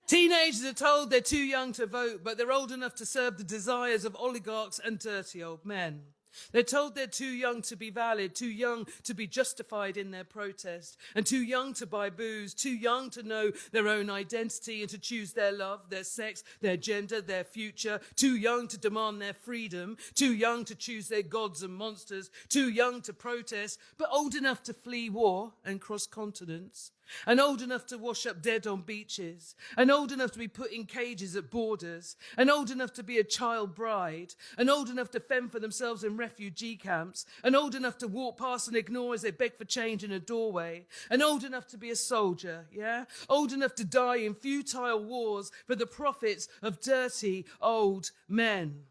Teenagers are told they're too young to vote, but they're old enough to serve the desires of oligarchs and dirty old men. They're told they're too young to be valid, too young to be justified in their protest, and too young to buy booze, too young to know their own identity and to choose their love, their sex, their gender, their future, too young to demand their freedom, too young to choose their gods and monsters, too young to protest, but old enough to flee war and cross continents, and old enough to wash up dead on beaches, and old enough to be put in cages at borders, and old enough to be a child bride, and old enough to fend for themselves in refugee camps, and old enough to walk past and ignore as they beg for change in a doorway, and old enough to be a soldier, yeah? Old enough to die in futile wars for the profits of dirty old men.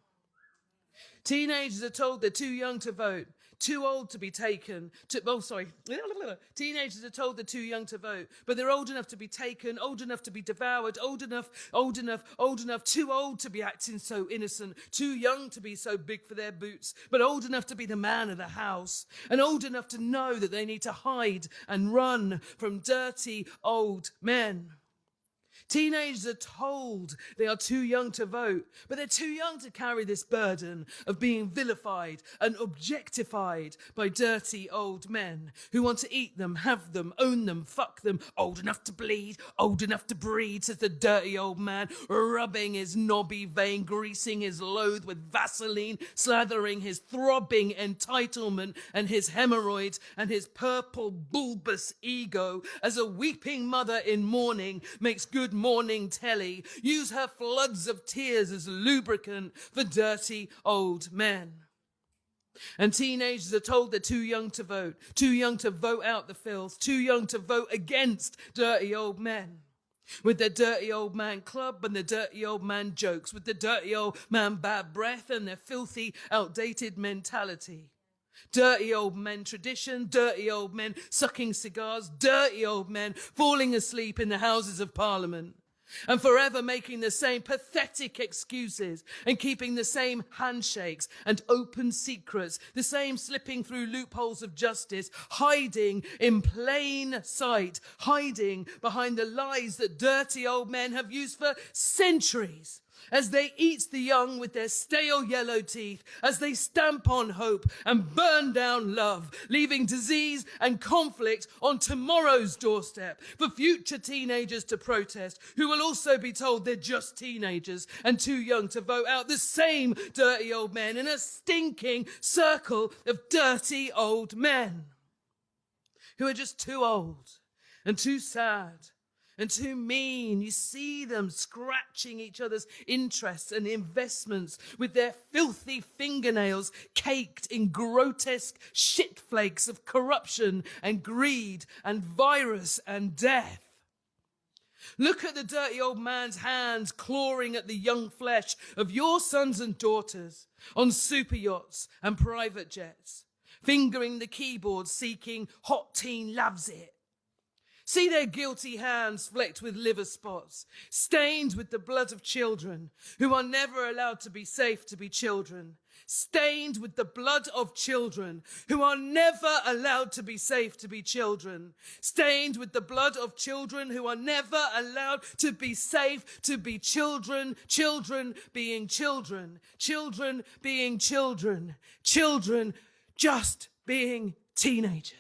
Teenagers are told they're too young to vote, too old to be taken. Teenagers are told they're too young to vote, but they're old enough to be taken, old enough to be devoured, old enough, too old to be acting so innocent, too young to be so big for their boots, but old enough to be the man of the house, and old enough to know that they need to hide and run from dirty old men. Teenagers are told they are too young to vote, but they're too young to carry this burden of being vilified and objectified by dirty old men who want to eat them, have them, own them, fuck them. Old enough to bleed, old enough to breed, says the dirty old man, rubbing his knobby vein, greasing his loathe with Vaseline, slathering his throbbing entitlement and his hemorrhoids and his purple bulbous ego as a weeping mother in mourning makes good morning telly, use her floods of tears as lubricant for dirty old men. And teenagers are told they're too young to vote out the filth, too young to vote against dirty old men. With their dirty old man club and their dirty old man jokes, with their dirty old man bad breath and their filthy, outdated mentality. Dirty old men tradition, dirty old men sucking cigars, dirty old men falling asleep in the Houses of Parliament and forever making the same pathetic excuses and keeping the same handshakes and open secrets, the same slipping through loopholes of justice, hiding in plain sight, hiding behind the lies that dirty old men have used for centuries. As they eat the young with their stale yellow teeth, as they stamp on hope and burn down love, leaving disease and conflict on tomorrow's doorstep for future teenagers to protest, who will also be told they're just teenagers and too young to vote out the same dirty old men in a stinking circle of dirty old men who are just too old and too sad and too mean. You see them scratching each other's interests and investments with their filthy fingernails caked in grotesque shit flakes of corruption and greed and virus and death. Look at the dirty old man's hands clawing at the young flesh of your sons and daughters on super yachts and private jets, fingering the keyboard seeking hot teen loves it. See their guilty hands flecked with liver spots, stained with the blood of children who are never allowed to be safe to be children. Stained with the blood of children who are never allowed to be safe to be children. Stained with the blood of children who are never allowed to be safe to be children. Children being children. Children being children. Children just being teenagers.